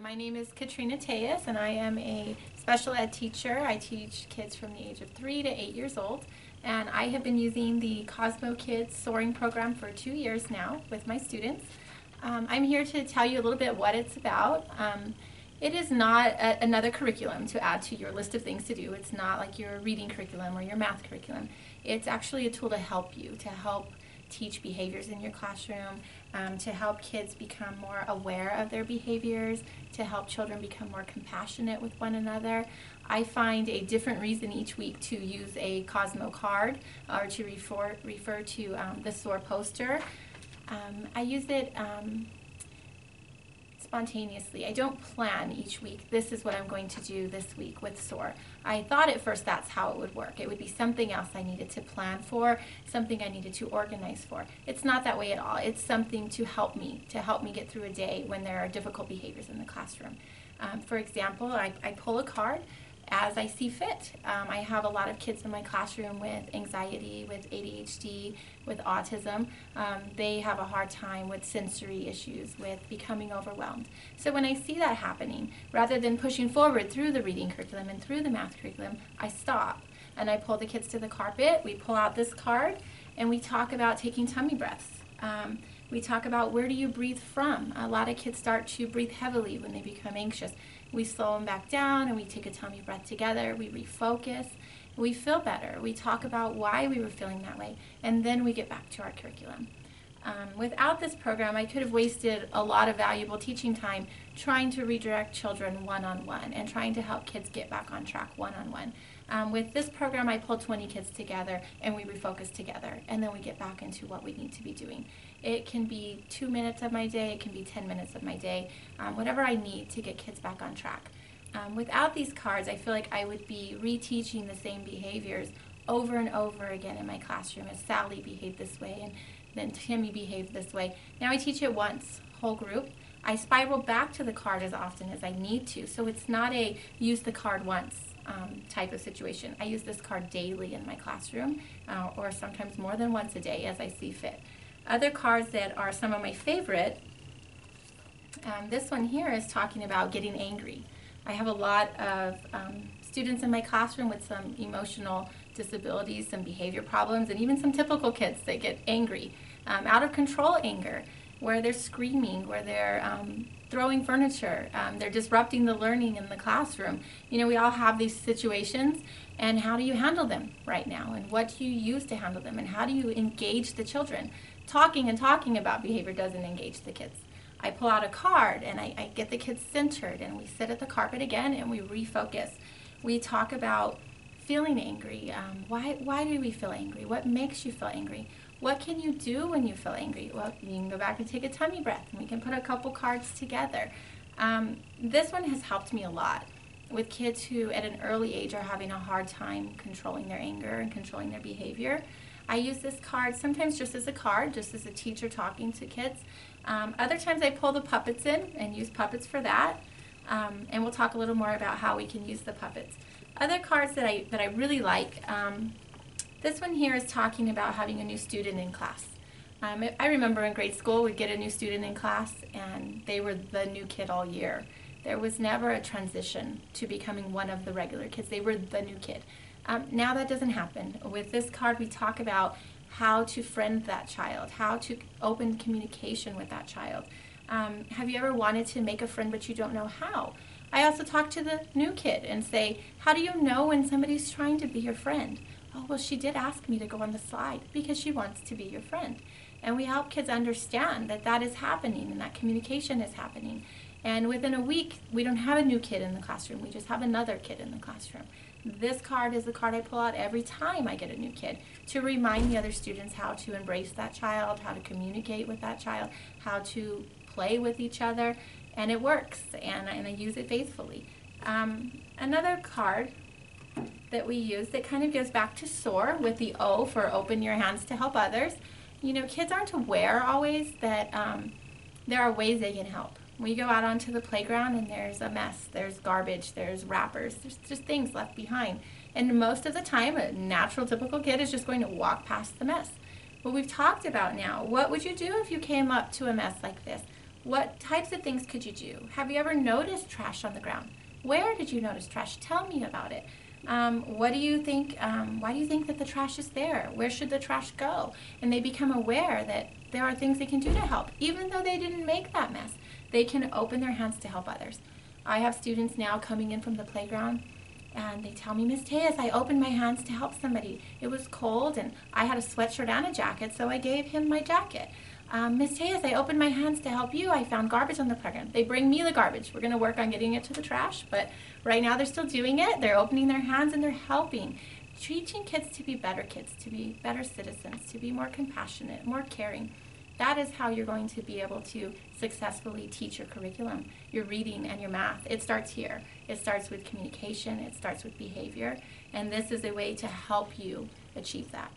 My name is Katrina Tejas, and I am a special ed teacher. I teach kids from the age of 3 to 8 years old, and I have been using the CosmoKidz soaring program for 2 years now with my students. I'm here to tell you a little bit what it's about. It is not another curriculum to add to your list of things to do. It's not like your reading curriculum or your math curriculum. It's actually a tool to help you, to help teach behaviors in your classroom, to help kids become more aware of their behaviors, to help children become more compassionate with one another. I find a different reason each week to use a Cosmo card or to refer to the SOAR poster. I use it spontaneously. I don't plan each week, this is what I'm going to do this week with SOAR. I thought at first that's how it would work. It would be something else I needed to plan for, something I needed to organize for. It's not that way at all. It's something to help me get through a day when there are difficult behaviors in the classroom. For example, I pull a card as I see fit. I have a lot of kids in my classroom with anxiety, with ADHD, with autism. They have a hard time with sensory issues, with becoming overwhelmed. So when I see that happening, rather than pushing forward through the reading curriculum and through the math curriculum, I stop and I pull the kids to the carpet. We pull out this card and we talk about taking tummy breaths. We talk about where do you breathe from. A lot of kids start to breathe heavily when they become anxious. We slow them back down and we take a tummy breath together. We refocus. We feel better. We talk about why we were feeling that way, and then we get back to our curriculum. Without this program, I could have wasted a lot of valuable teaching time trying to redirect children one-on-one and trying to help kids get back on track one-on-one. With this program, I pull 20 kids together and we refocus together, and then we get back into what we need to be doing. It can be 2 minutes of my day, it can be 10 minutes of my day, whatever I need to get kids back on track. Without these cards, I feel like I would be reteaching the same behaviors over and over again in my classroom, as Sally behaved this way and then Timmy behaved this way. Now I teach it once, whole group. I spiral back to the card as often as I need to, so it's not a use the card once type of situation. I use this card daily in my classroom, or sometimes more than once a day as I see fit. Other cards that are some of my favorite, this one here is talking about getting angry. I have a lot of students in my classroom with some emotional disabilities, some behavior problems, and even some typical kids that get angry, out of control anger, where they're screaming, where they're throwing furniture, they're disrupting the learning in the classroom. You know, we all have these situations, and how do you handle them right now? And what do you use to handle them? And how do you engage the children? Talking and talking about behavior doesn't engage the kids. I pull out a card and I get the kids centered, and we sit at the carpet again and we refocus. We talk about feeling angry. Why do we feel angry? What makes you feel angry? What can you do when you feel angry? Well, you can go back and take a tummy breath, and we can put a couple cards together. This one has helped me a lot with kids who at an early age are having a hard time controlling their anger and controlling their behavior. I use this card sometimes just as a card, just as a teacher talking to kids. Other times I pull the puppets in and use puppets for that. And we'll talk a little more about how we can use the puppets. Other cards that I really like, this one here is talking about having a new student in class. I remember in grade school we'd get a new student in class and they were the new kid all year. There was never a transition to becoming one of the regular kids. They were the new kid. Now that doesn't happen. With this card we talk about how to friend that child, how to open communication with that child. Have you ever wanted to make a friend but you don't know how? I also talk to the new kid and say, how do you know when somebody's trying to be your friend? Oh, well, she did ask me to go on the slide because she wants to be your friend. And we help kids understand that that is happening and that communication is happening. And within a week, we don't have a new kid in the classroom. We just have another kid in the classroom. This card is the card I pull out every time I get a new kid to remind the other students how to embrace that child, how to communicate with that child, how to play with each other, and it works, and I use it faithfully. Another card that we use that kind of goes back to SOAR with the O for open your hands to help others. You know, kids aren't aware always that there are ways they can help. We go out onto the playground and there's a mess, there's garbage, there's wrappers, there's just things left behind. And most of the time, a natural, typical kid is just going to walk past the mess. What we've talked about now, what would you do if you came up to a mess like this? What types of things could you do? Have you ever noticed trash on the ground? Where did you notice trash? Tell me about it. What do you think? Why do you think that the trash is there? Where should the trash go? And they become aware that there are things they can do to help, even though they didn't make that mess. They can open their hands to help others. I have students now coming in from the playground, and they tell me, Miss Tejas, I opened my hands to help somebody. It was cold, and I had a sweatshirt and a jacket, so I gave him my jacket. Miss Tejas, I opened my hands to help you. I found garbage on the playground. They bring me the garbage. We're going to work on getting it to the trash, but right now they're still doing it. They're opening their hands and they're helping. Teaching kids to be better kids, to be better citizens, to be more compassionate, more caring. That is how you're going to be able to successfully teach your curriculum, your reading and your math. It starts here. It starts with communication. It starts with behavior. And this is a way to help you achieve that.